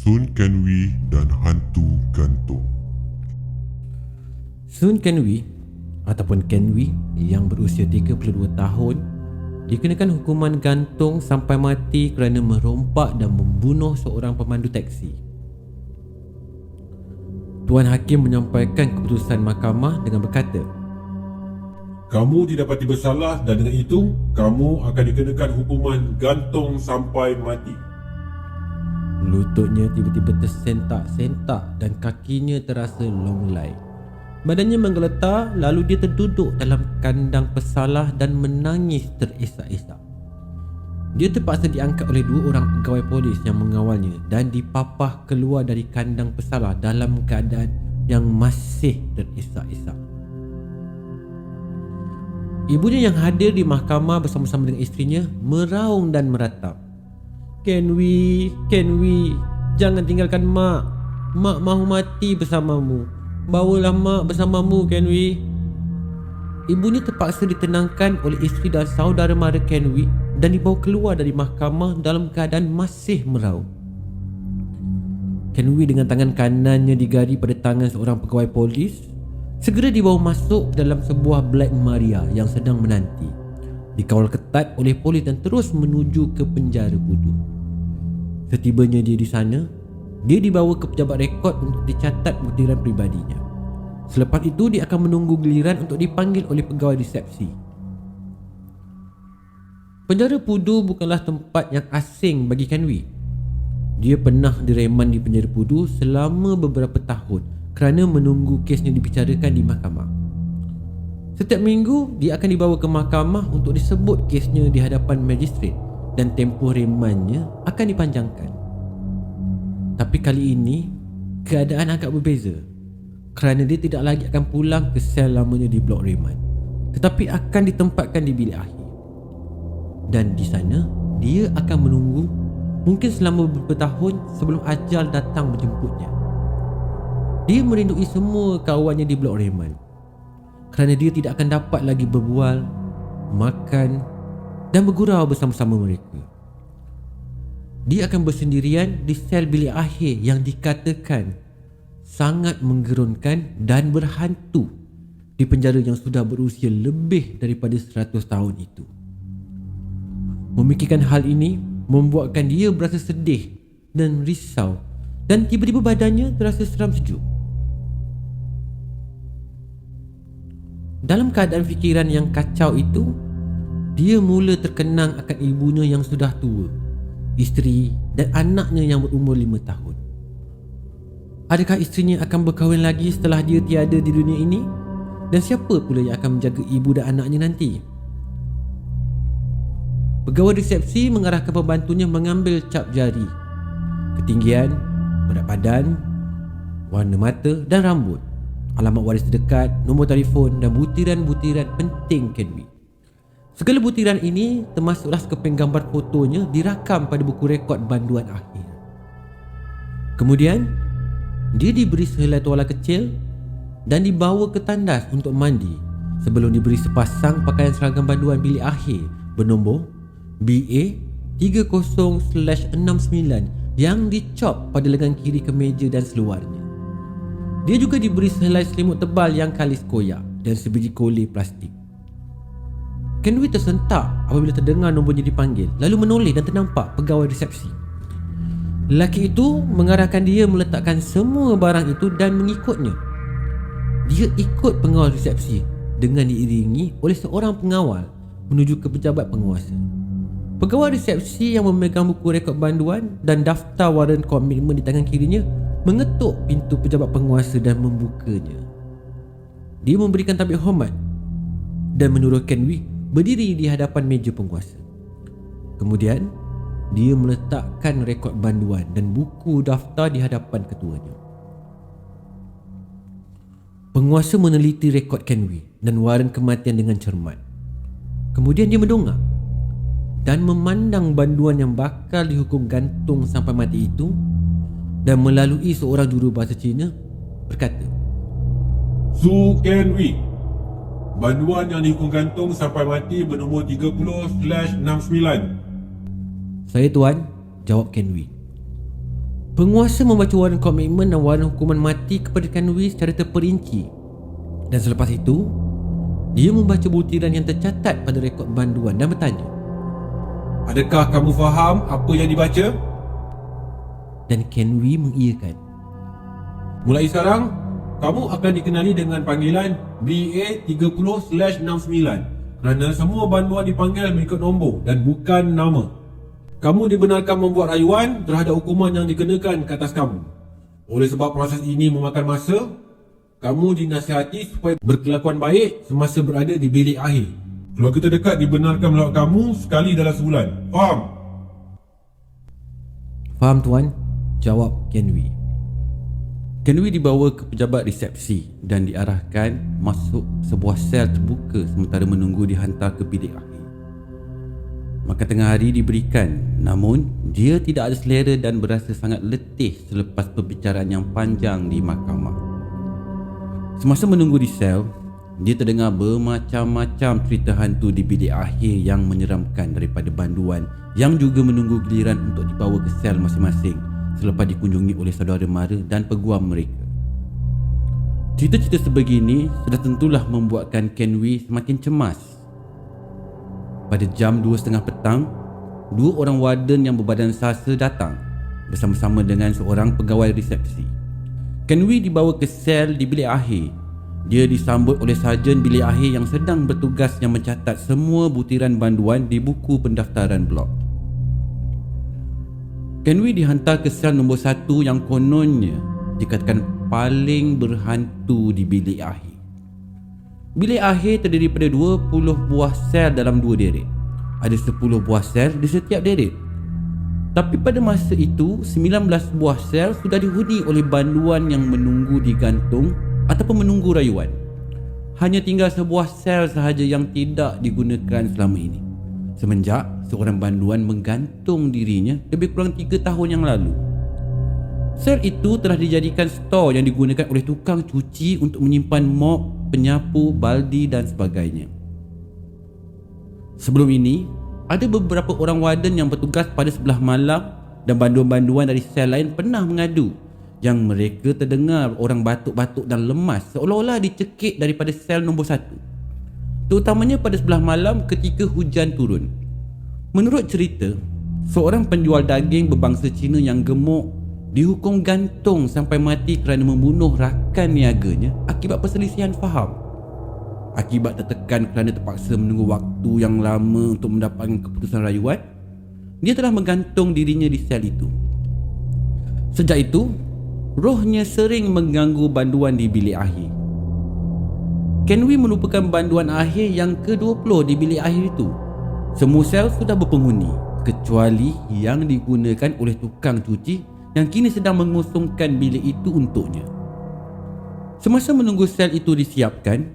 Sun Kenwee dan Hantu Gantung. Sun Kenwee ataupun Kenwee yang berusia 32 tahun dikenakan hukuman gantung sampai mati kerana merompak dan membunuh seorang pemandu taksi. Tuan Hakim menyampaikan keputusan mahkamah dengan berkata, Kamu didapati bersalah dan dengan itu, kamu akan dikenakan hukuman gantung sampai mati. lututnya tiba-tiba tersentak-sentak dan kakinya terasa longlai. Badannya menggeletar, lalu dia terduduk dalam kandang pesalah dan menangis terisak-isak. Dia terpaksa diangkat oleh 2 orang pegawai polis yang mengawalnya dan dipapah keluar dari kandang pesalah dalam keadaan yang masih terisak-isak. Ibunya yang hadir di mahkamah bersama-sama dengan isterinya meraung dan meratap. Kenwee, jangan tinggalkan mak. Mak mahu mati bersamamu. Bawalah mak bersamamu, Kenwee. Ibunya terpaksa ditenangkan oleh isteri dan saudara mara Kenwee dan dibawa keluar dari mahkamah dalam keadaan masih meraung. Kenwee dengan tangan kanannya digari pada tangan seorang pegawai polis segera dibawa masuk dalam sebuah Black Maria yang sedang menanti. Dikawal ketat oleh polis dan terus menuju ke penjara Pudu. Setibanya dia di sana, dia dibawa ke pejabat rekod untuk dicatat butiran pribadinya. Selepas itu dia akan menunggu giliran untuk dipanggil oleh pegawai resepsi. Penjara Pudu bukanlah tempat yang asing bagi Kenwee. Dia pernah direman di penjara Pudu selama beberapa tahun kerana menunggu kesnya dibicarakan di mahkamah. Setiap minggu dia akan dibawa ke mahkamah untuk disebut kesnya di hadapan magistrat dan tempoh remannya akan dipanjangkan. Tapi kali ini keadaan agak berbeza kerana dia tidak lagi akan pulang ke sel lamanya di blok reman, tetapi akan ditempatkan di bilik akhir. Dan di sana dia akan menunggu mungkin selama beberapa tahun sebelum ajal datang menjemputnya. Dia merindui semua kawannya di blok reman kerana dia tidak akan dapat lagi berbual, makan dan bergurau bersama-sama mereka. Dia akan bersendirian di sel bilik akhir yang dikatakan sangat menggerunkan dan berhantu di penjara yang sudah berusia lebih daripada 100 tahun itu. Memikirkan hal ini membuatkan dia berasa sedih dan risau dan tiba-tiba badannya terasa seram sejuk. Dalam keadaan fikiran yang kacau itu, dia mula terkenang akan ibunya yang sudah tua, isteri dan anaknya yang berumur 5 tahun. Adakah isterinya akan berkahwin lagi setelah dia tiada di dunia ini? Dan siapa pula yang akan menjaga ibu dan anaknya nanti? Pegawai resepsi mengarahkan pembantunya mengambil cap jari, ketinggian, berat badan, warna mata dan rambut, alamat waris terdekat, nombor telefon dan butiran-butiran penting Kenwee. Segala butiran ini termasuklah sekeping gambar fotonya dirakam pada buku rekod banduan akhir. Kemudian, dia diberi sehelai tuala kecil dan dibawa ke tandas untuk mandi sebelum diberi sepasang pakaian seragam banduan bilik akhir bernombor BA 30/69 yang dicop pada lengan kiri kemeja dan seluarnya. Dia juga diberi sehelai selimut tebal yang kalis koyak dan sebiji kolej plastik. Kenwee tersentak apabila terdengar nombornya dipanggil, lalu menoleh dan ternampak pegawai resepsi. Lelaki itu mengarahkan dia meletakkan semua barang itu dan mengikutnya. Dia ikut pengawal resepsi dengan diiringi oleh seorang pengawal menuju ke pejabat penguasa. Pegawai resepsi yang memegang buku rekod banduan dan daftar waran komitmen di tangan kirinya mengetuk pintu pejabat penguasa dan membukanya. Dia memberikan tabik hormat dan menyuruh Kenwee berdiri di hadapan meja penguasa. Kemudian, dia meletakkan rekod banduan dan buku daftar di hadapan ketuanya. Penguasa meneliti rekod Kenwee dan waran kematian dengan cermat. Kemudian dia mendongak dan memandang banduan yang bakal dihukum gantung sampai mati itu dan melalui seorang jurubahasa Cina berkata, Su Kenwee, banduan yang dihukum gantung sampai mati bernombor 30/69. "Saya tuan," jawab Kenwee. Penguasa membaca waran komitmen dan waran hukuman mati kepada Kenwi secara terperinci. Dan selepas itu, dia membaca butiran yang tercatat pada rekod banduan dan bertanya, Adakah kamu faham apa yang dibaca? dan Kenwi mengiyakan. Mulai sekarang, kamu akan dikenali dengan panggilan BA30/69 kerana semua banduan dipanggil mengikut nombor dan bukan nama. Kamu dibenarkan membuat rayuan terhadap hukuman yang dikenakan ke atas kamu. Oleh sebab proses ini memakan masa, kamu dinasihati supaya berkelakuan baik semasa berada di bilik akhir. Keluarga terdekat dibenarkan melawat kamu sekali dalam sebulan. Faham? Faham tuan? Jawab Kenwi. Kenwi dibawa ke pejabat resepsi dan diarahkan masuk sebuah sel terbuka sementara menunggu dihantar ke bilik akhir. Makan tengah hari diberikan, namun dia tidak ada selera dan berasa sangat letih selepas perbicaraan yang panjang di mahkamah. Semasa menunggu di sel, dia terdengar bermacam-macam cerita hantu di bilik akhir yang menyeramkan daripada banduan yang juga menunggu giliran untuk dibawa ke sel masing-masing selepas dikunjungi oleh saudara mara dan peguam mereka. Cerita-cerita sebegini sudah tentulah membuatkan Kenwi semakin cemas. Pada jam 2.30 petang, 2 orang warden yang berbadan sasa datang bersama-sama dengan seorang pegawai resepsi. Kenwi dibawa ke sel di bilik akhir. Dia disambut oleh sarjan bilik akhir yang sedang bertugas yang mencatat semua butiran banduan di buku pendaftaran blok. Kenwi dihantar ke sel nombor 1 yang kononnya dikatakan paling berhantu di bilik akhir. Bilik akhir terdiri pada 20 buah sel dalam 2 deret. Ada 10 buah sel di setiap deret. Tapi pada masa itu, 19 buah sel sudah dihuni oleh banduan yang menunggu digantung ataupun menunggu rayuan. Hanya tinggal sebuah sel sahaja yang tidak digunakan selama ini, semenjak seorang banduan menggantung dirinya lebih kurang 3 tahun yang lalu. Sel itu telah dijadikan stor yang digunakan oleh tukang cuci untuk menyimpan mop, penyapu, baldi dan sebagainya. Sebelum ini, ada beberapa orang warden yang bertugas pada sebelah malam dan banduan-banduan dari sel lain pernah mengadu yang mereka terdengar orang batuk-batuk dan lemas seolah-olah dicekik daripada sel nombor 1. Terutamanya pada sebelah malam ketika hujan turun. Menurut cerita, seorang penjual daging berbangsa Cina yang gemuk dihukum gantung sampai mati kerana membunuh rakan niaganya akibat perselisihan faham. Akibat tertekan kerana terpaksa menunggu waktu yang lama untuk mendapatkan keputusan rayuan, dia telah menggantung dirinya di sel itu. Sejak itu, rohnya sering mengganggu banduan di bilik akhir. Kenwi merupakan banduan akhir yang ke-20 di bilik akhir itu. Semua sel sudah berpenghuni kecuali yang digunakan oleh tukang cuci yang kini sedang mengosongkan bilik itu untuknya. Semasa menunggu sel itu disiapkan,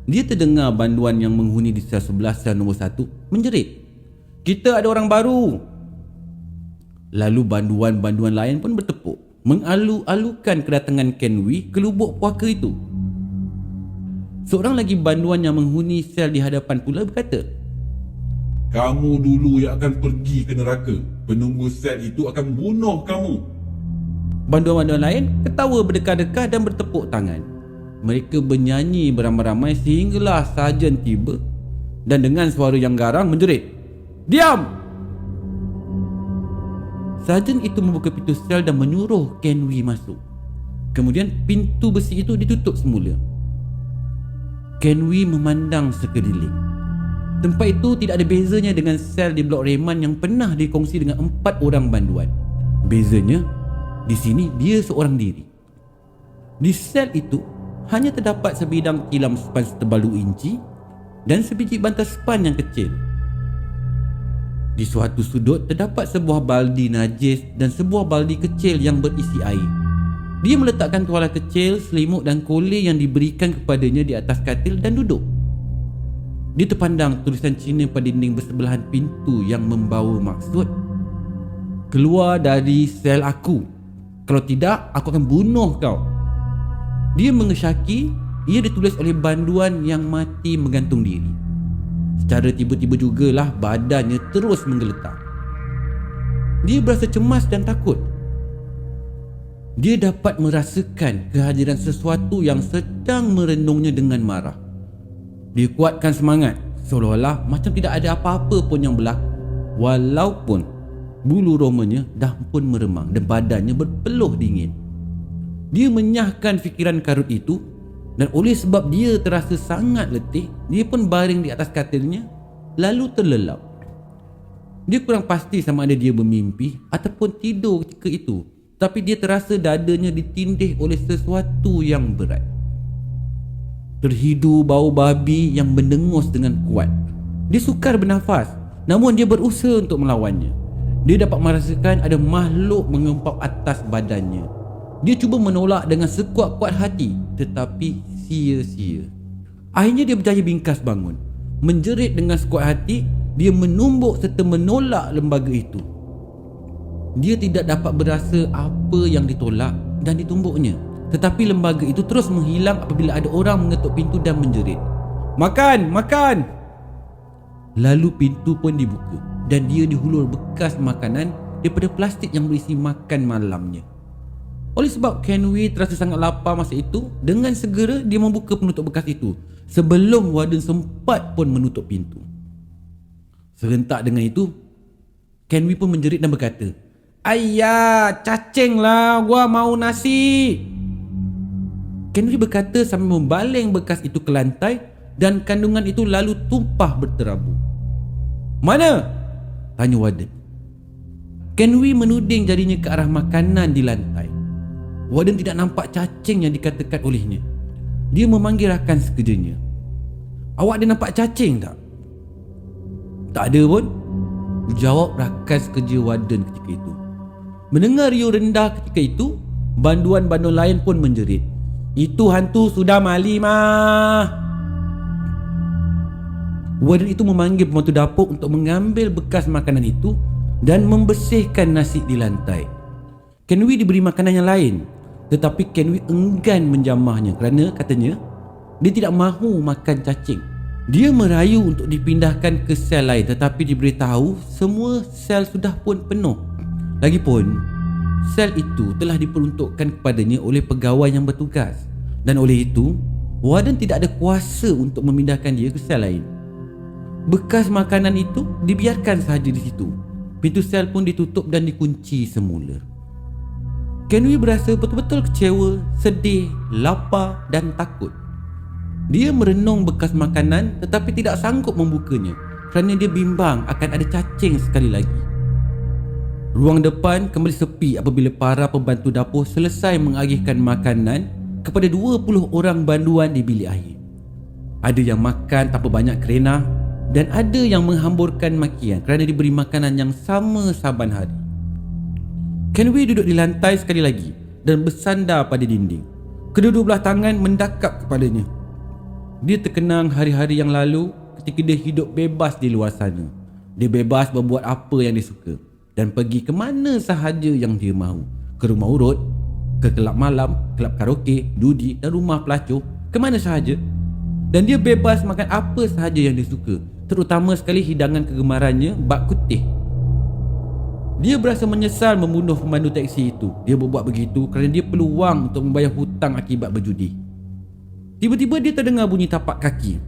dia terdengar banduan yang menghuni di sel sebelah sel nombor 1 menjerit, "Kita ada orang baru!" Lalu banduan-banduan lain pun bertepuk, mengalu-alukan kedatangan Kenwi ke lubuk puaka itu. Seorang lagi banduan yang menghuni sel di hadapan pula berkata, Kamu dulu yang akan pergi ke neraka. Penunggu sel itu akan bunuh kamu. Banduan-banduan lain ketawa berdekah-dekah dan bertepuk tangan. Mereka bernyanyi beramai-ramai sehinggalah sarjan tiba dan dengan suara yang garang menjerit, "Diam!" Sarjan itu membuka pintu sel dan menyuruh Kenwi masuk. Kemudian pintu besi itu ditutup semula. Kenwi memandang sekeliling. Tempat itu tidak ada bezanya dengan sel di blok Reman yang pernah dikongsi dengan 4 orang banduan. Bezanya, di sini dia seorang diri. Di sel itu hanya terdapat sebidang tilam span setebal 2 inci dan sebiji bantal span yang kecil. Di suatu sudut terdapat sebuah baldi najis dan sebuah baldi kecil yang berisi air. Dia meletakkan tuala kecil, selimut dan kolej yang diberikan kepadanya di atas katil dan duduk. Dia terpandang tulisan Cina pada dinding bersebelahan pintu yang membawa maksud, "Keluar dari sel aku. Kalau tidak, aku akan bunuh kau." Dia mengesyaki ia ditulis oleh banduan yang mati menggantung diri. Secara tiba-tiba jugalah badannya terus menggeletar. Dia berasa cemas dan takut. Dia dapat merasakan kehadiran sesuatu yang sedang merenungnya dengan marah. Dia kuatkan semangat, seolah-olah macam tidak ada apa-apa pun yang berlaku, walaupun bulu romanya dah pun meremang dan badannya berpeluh dingin. Dia menyahkan fikiran karut itu, dan oleh sebab dia terasa sangat letih, dia pun baring di atas katilnya lalu terlelap. Dia kurang pasti sama ada dia bermimpi ataupun tidur ketika itu, tapi dia terasa dadanya ditindih oleh sesuatu yang berat. Terhidu bau babi yang mendengus dengan kuat. Dia sukar bernafas, namun dia berusaha untuk melawannya. Dia dapat merasakan ada makhluk mengempap atas badannya. Dia cuba menolak dengan sekuat-kuat hati, tetapi sia-sia. Akhirnya dia berjaya bingkas bangun. Menjerit dengan sekuat hati, dia menumbuk serta menolak lembaga itu. Dia tidak dapat berasa apa yang ditolak dan ditumbuknya, tetapi lembaga itu terus menghilang apabila ada orang mengetuk pintu dan menjerit, "Makan, makan!" Lalu pintu pun dibuka dan dia dihulur bekas makanan daripada plastik yang berisi makan malamnya. Oleh sebab Kenway terasa sangat lapar masa itu, dengan segera dia membuka penutup bekas itu sebelum warden sempat pun menutup pintu. Serentak dengan itu, Kenway pun menjerit dan berkata, "Ayah, cacing lah, gua mau nasi." Kenway berkata sambil membaling bekas itu ke lantai dan kandungan itu lalu tumpah berterabur. "Mana?" tanya warden. Kenway menuding jarinya ke arah makanan di lantai. Warden tidak nampak cacing yang dikatakan olehnya. Dia memanggil rakan sekerjanya. "Awak ada nampak cacing tak?" "Tak ada pun," jawab rakan sekerja warden ketika itu. Mendengar riuh rendah ketika itu, banduan-banduan lain pun menjerit, "Itu hantu sudah mali mah." Warden itu memanggil pembantu dapur untuk mengambil bekas makanan itu dan membersihkan nasi di lantai. Kenway diberi makanan yang lain, tetapi Kenway enggan menjamahnya kerana katanya dia tidak mahu makan cacing. Dia merayu untuk dipindahkan ke sel lain, tetapi diberitahu semua sel sudah pun penuh. Lagipun sel itu telah diperuntukkan kepadanya oleh pegawai yang bertugas, dan oleh itu warden tidak ada kuasa untuk memindahkan dia ke sel lain. Bekas makanan itu dibiarkan sahaja di situ. Pintu sel pun ditutup dan dikunci semula. Kenway berasa betul-betul kecewa, sedih, lapar dan takut. Dia merenung bekas makanan tetapi tidak sanggup membukanya kerana dia bimbang akan ada cacing sekali lagi. Ruang depan kembali sepi apabila para pembantu dapur selesai mengagihkan makanan kepada 20 orang banduan di bilik air. Ada yang makan tanpa banyak kerena dan ada yang menghamburkan makian kerana diberi makanan yang sama saban hari. Kenway duduk di lantai sekali lagi dan bersandar pada dinding. Kedua-dua belah tangan mendakap kepadanya. Dia terkenang hari-hari yang lalu ketika dia hidup bebas di luar sana. Dia bebas berbuat apa yang dia suka dan pergi ke mana sahaja yang dia mahu. Ke rumah urut, ke kelab malam, kelab karaoke, judi dan rumah pelacur, ke mana sahaja. Dan dia bebas makan apa sahaja yang dia suka, terutama sekali hidangan kegemarannya, bak kutih. Dia berasa menyesal membunuh pemandu teksi itu. Dia berbuat begitu kerana dia perlu wang untuk membayar hutang akibat berjudi. Tiba-tiba dia terdengar bunyi tapak kaki.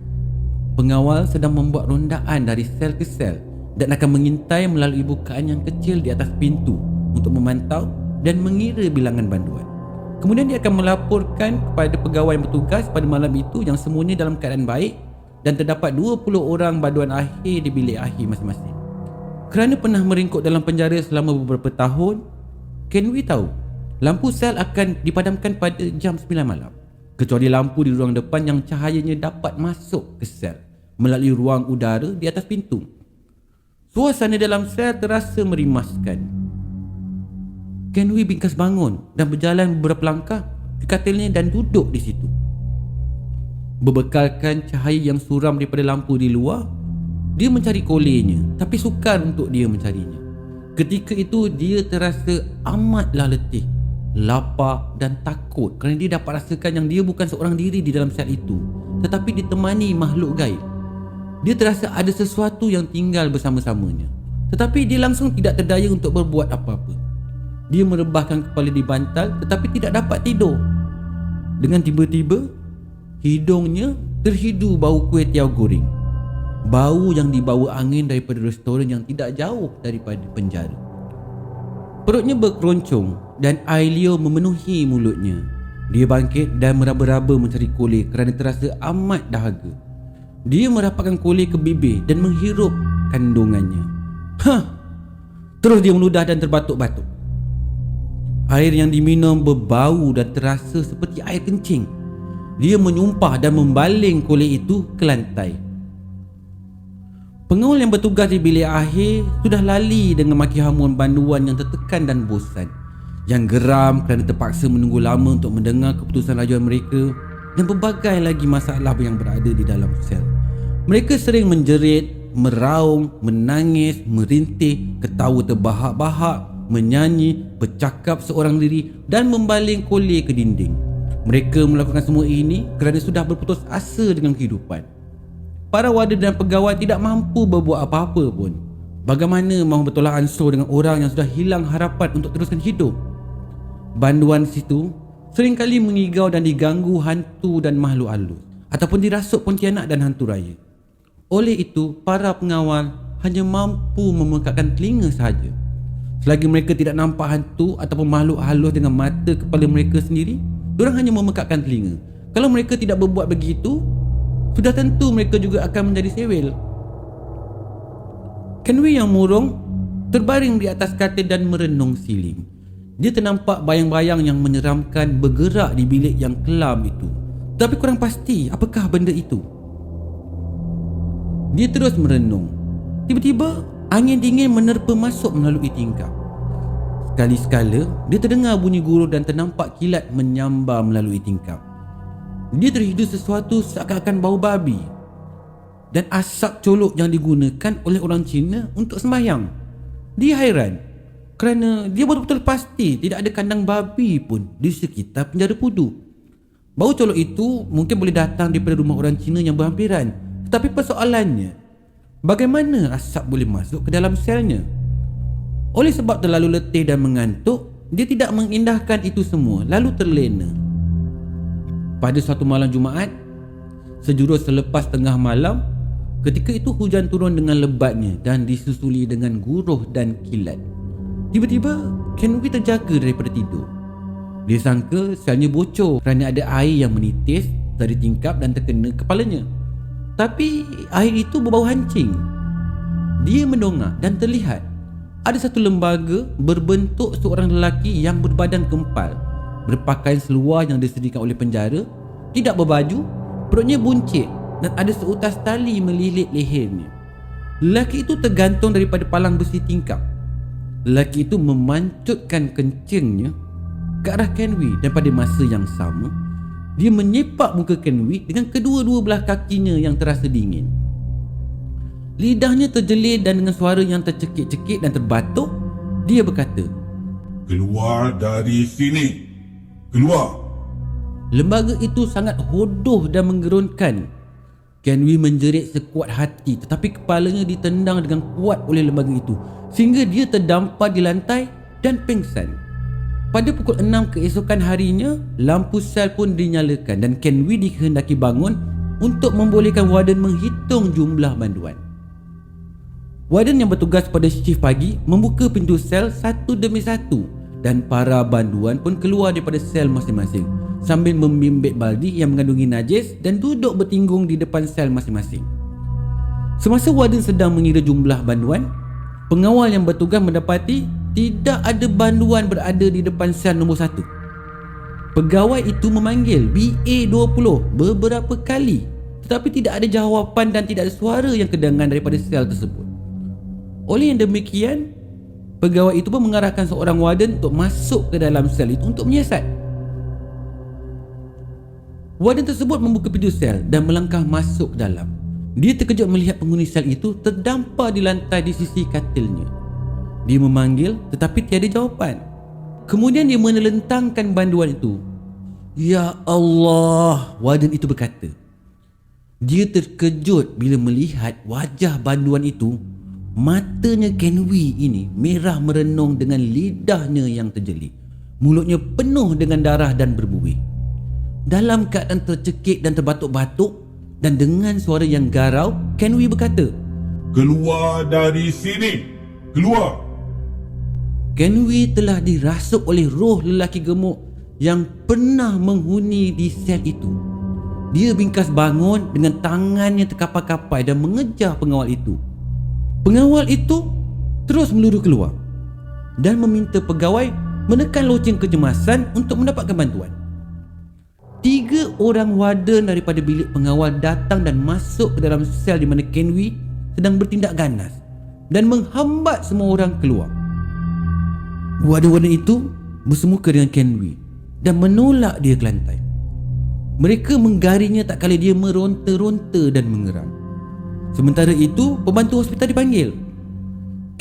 Pengawal sedang membuat rondaan dari sel ke sel dan akan mengintai melalui bukaan yang kecil di atas pintu untuk memantau dan mengira bilangan banduan. Kemudian dia akan melaporkan kepada pegawai yang bertugas pada malam itu yang semuanya dalam keadaan baik dan terdapat 20 orang banduan akhir di bilik akhir masing-masing. Kerana pernah meringkuk dalam penjara selama beberapa tahun, Kenway tahu lampu sel akan dipadamkan pada jam 9 malam, kecuali lampu di ruang depan yang cahayanya dapat masuk ke sel melalui ruang udara di atas pintu. Suasana dalam sel terasa merimaskan. Kenway bingkas bangun dan berjalan beberapa langkah ke katilnya dan duduk di situ. Berbekalkan cahaya yang suram daripada lampu di luar, dia mencari kolenya, tapi sukar untuk dia mencarinya. Ketika itu dia terasa amatlah letih, lapar dan takut kerana dia dapat rasakan yang dia bukan seorang diri di dalam sel itu, tetapi ditemani makhluk gaib. Dia terasa ada sesuatu yang tinggal bersama-samanya, tetapi dia langsung tidak terdaya untuk berbuat apa-apa. Dia merebahkan kepala di bantal tetapi tidak dapat tidur. Dengan tiba-tiba, hidungnya terhidu bau kuih tiaw goreng. Bau yang dibawa angin daripada restoran yang tidak jauh daripada penjara. Perutnya berkeroncong dan air liur memenuhi mulutnya. Dia bangkit dan meraba-raba mencari kolej kerana terasa amat dahaga. Dia merapatkan kolej ke bibir dan menghirup kandungannya. Terus dia meludah dan terbatuk-batuk. Air yang diminum berbau dan terasa seperti air kencing. Dia menyumpah dan membaling kolej itu ke lantai. Pengawal yang bertugas di bilik akhir sudah lali dengan maki hamuan banduan yang tertekan dan bosan, yang geram kerana terpaksa menunggu lama untuk mendengar keputusan rayuan mereka, dan berbagai lagi masalah yang berada di dalam sel. Mereka sering menjerit, meraung, menangis, merintih, ketawa terbahak-bahak, menyanyi, bercakap seorang diri dan membaling kolej ke dinding. Mereka melakukan semua ini kerana sudah berputus asa dengan kehidupan. Para warden dan pegawai tidak mampu berbuat apa-apa pun. Bagaimana mahu bertolak ansur dengan orang yang sudah hilang harapan untuk teruskan hidup? Banduan situ seringkali mengigau dan diganggu hantu dan makhluk halus, ataupun dirasuk pontianak dan hantu raya. Oleh itu, para pengawal hanya mampu memekakkan telinga sahaja. Selagi mereka tidak nampak hantu ataupun makhluk halus dengan mata kepala mereka sendiri, diorang hanya memekakkan telinga. Kalau mereka tidak berbuat begitu, sudah tentu mereka juga akan menjadi sewel. Kenwi yang murung terbaring di atas katil dan merenung siling. Dia ternampak bayang-bayang yang menyeramkan bergerak di bilik yang kelam itu, tapi kurang pasti apakah benda itu. Dia terus merenung. Tiba-tiba angin dingin menerpa masuk melalui tingkap. Sekali-sekala dia terdengar bunyi guruh dan ternampak kilat menyambar melalui tingkap. Dia terhidu sesuatu seakan-akan bau babi dan asap colok yang digunakan oleh orang Cina untuk sembahyang. Dia hairan kerana dia betul-betul pasti tidak ada kandang babi pun di sekitar penjara Pudu. Bau colok itu mungkin boleh datang daripada rumah orang Cina yang berhampiran. Tetapi persoalannya, bagaimana asap boleh masuk ke dalam selnya? Oleh sebab terlalu letih dan mengantuk, dia tidak mengindahkan itu semua lalu terlena. Pada suatu malam Jumaat, sejurus selepas tengah malam, ketika itu hujan turun dengan lebatnya dan disusuli dengan guruh dan kilat. Tiba-tiba, Kenwi terjaga daripada tidur. Dia sangka selnya bocor kerana ada air yang menitis dari tingkap dan terkena kepalanya. Tapi air itu berbau hancing. Dia mendongak dan terlihat ada satu lembaga berbentuk seorang lelaki yang berbadan kempal, berpakaian seluar yang disediakan oleh penjara, tidak berbaju, perutnya buncit dan ada seutas tali melilit lehernya. Lelaki itu tergantung daripada palang besi tingkap. Lelaki itu memancutkan kencingnya ke arah Kenwi dan pada masa yang sama, dia menyepak muka Kenwi dengan kedua-dua belah kakinya yang terasa dingin. Lidahnya terjelir dan dengan suara yang tercekik-cekik dan terbatuk, dia berkata, Keluar dari sini. Keluar. Lembaga itu sangat hodoh dan menggerunkan. Kenwi menjerit sekuat hati, tetapi kepalanya ditendang dengan kuat oleh lembaga itu sehingga dia terdampar di lantai dan pingsan. Pada pukul 6 keesokan harinya, lampu sel pun dinyalakan dan Kenwi dikehendaki bangun untuk membolehkan warden menghitung jumlah banduan. Warden yang bertugas pada shift pagi membuka pintu sel satu demi satu dan para banduan pun keluar daripada sel masing-masing sambil membimbit baldi yang mengandungi najis dan duduk bertinggung di depan sel masing-masing. Semasa warden sedang mengira jumlah banduan, pengawal yang bertugas mendapati tidak ada banduan berada di depan sel nombor 1. Pegawai itu memanggil BA20 beberapa kali, tetapi tidak ada jawapan dan tidak ada suara yang kedengar daripada sel tersebut. Oleh yang demikian, pegawai itu pun mengarahkan seorang warden untuk masuk ke dalam sel itu untuk menyiasat. Warden tersebut membuka pintu sel dan melangkah masuk ke dalam. Dia terkejut melihat penghuni sel itu terdampar di lantai di sisi katilnya. Dia memanggil tetapi tiada jawapan. Kemudian dia menelentangkan banduan itu. Ya Allah, warden itu berkata. Dia terkejut bila melihat wajah banduan itu Matanya Kenwi ini merah merenung dengan lidahnya yang terjeli. Mulutnya penuh dengan darah dan berbuih. Dalam keadaan tercekik dan terbatuk-batuk dan dengan suara yang garau, Kenwi berkata, Keluar dari sini! Keluar! Kenwi telah dirasuk oleh roh lelaki gemuk yang pernah menghuni di sel itu. Dia bingkas bangun dengan tangannya terkapai-kapai dan mengejar pengawal itu. Pengawal itu terus meluru keluar dan meminta pegawai menekan loceng kecemasan untuk mendapatkan bantuan. 3 orang warden daripada bilik pengawal datang dan masuk ke dalam sel di mana Kenwi sedang bertindak ganas dan menghambat semua orang keluar. Warden-warden itu bersemuka dengan Kenwi dan menolak dia ke lantai. Mereka menggarinya tak kala dia meronta-ronta dan mengeram. Sementara itu, pembantu hospital dipanggil.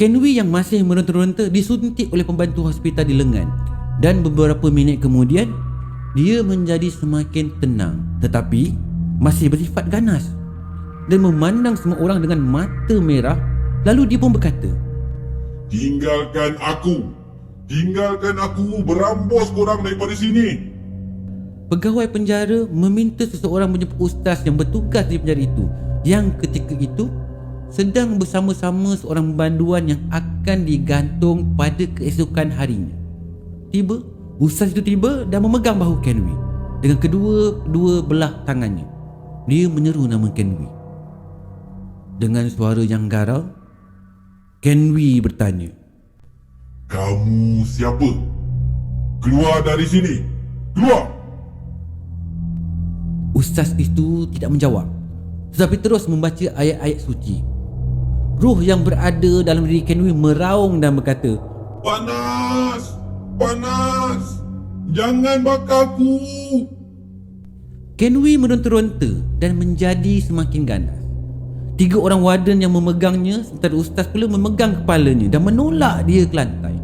Kenwi yang masih meronta-ronta disuntik oleh pembantu hospital di lengan dan beberapa minit kemudian dia menjadi semakin tenang tetapi masih bersifat ganas dan memandang semua orang dengan mata merah. Lalu dia pun berkata, Tinggalkan aku! Tinggalkan aku! Berambos korang daripada sini! Pegawai penjara meminta seseorang menjemput ustaz yang bertugas di penjara itu, yang ketika itu sedang bersama-sama seorang banduan yang akan digantung pada keesokan harinya. Ustaz itu tiba dan memegang bahu Kenwi dengan kedua belah tangannya. Dia menyeru nama Kenwi. Dengan suara yang garau, Kenwi bertanya, Kamu siapa? Keluar dari sini! Keluar! Ustaz itu tidak menjawab tetapi terus membaca ayat-ayat suci. Roh yang berada dalam diri Kenwi meraung dan berkata, Panas! Panas! Jangan bakar aku! Kenwi meronta-ronta dan menjadi semakin ganas. 3 orang warden yang memegangnya sementara ustaz pula memegang kepalanya dan menolak dia ke lantai.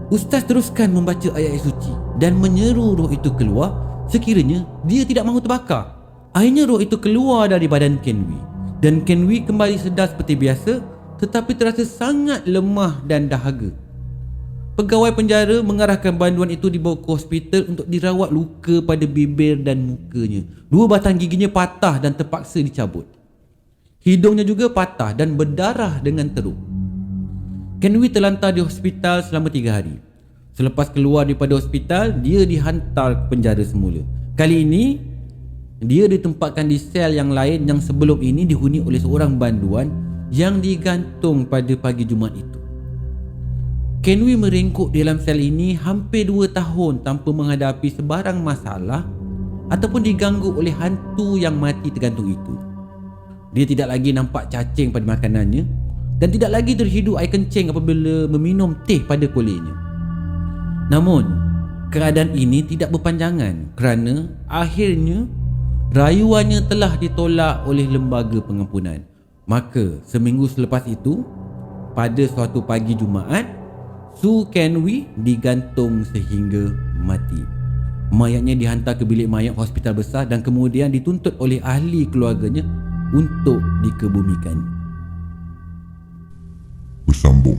Ustaz teruskan membaca ayat-ayat suci dan menyeru roh itu keluar sekiranya dia tidak mahu terbakar. Akhirnya roh itu keluar dari badan Kenwi dan Kenwi kembali sedar seperti biasa tetapi terasa sangat lemah dan dahaga. Pegawai penjara mengarahkan banduan itu dibawa ke hospital untuk dirawat luka pada bibir dan mukanya. 2 batang giginya patah dan terpaksa dicabut. Hidungnya juga patah dan berdarah dengan teruk. Kenwi terlantar di hospital selama 3 hari. Selepas keluar daripada hospital, dia dihantar ke penjara semula. Kali ini, dia ditempatkan di sel yang lain yang sebelum ini dihuni oleh seorang banduan yang digantung pada pagi Jumaat itu. Kenwi meringkuk di dalam sel ini hampir 2 tahun tanpa menghadapi sebarang masalah ataupun diganggu oleh hantu yang mati tergantung itu. Dia tidak lagi nampak cacing pada makanannya dan tidak lagi terhidu air kencing apabila meminum teh pada kulit-nya. Namun, keadaan ini tidak berpanjangan kerana akhirnya rayuannya telah ditolak oleh lembaga pengampunan. Maka, seminggu selepas itu, pada suatu pagi Jumaat, Su Kenwi digantung sehingga mati. Mayatnya dihantar ke bilik mayat hospital besar dan kemudian dituntut oleh ahli keluarganya untuk dikebumikan. Bersambung.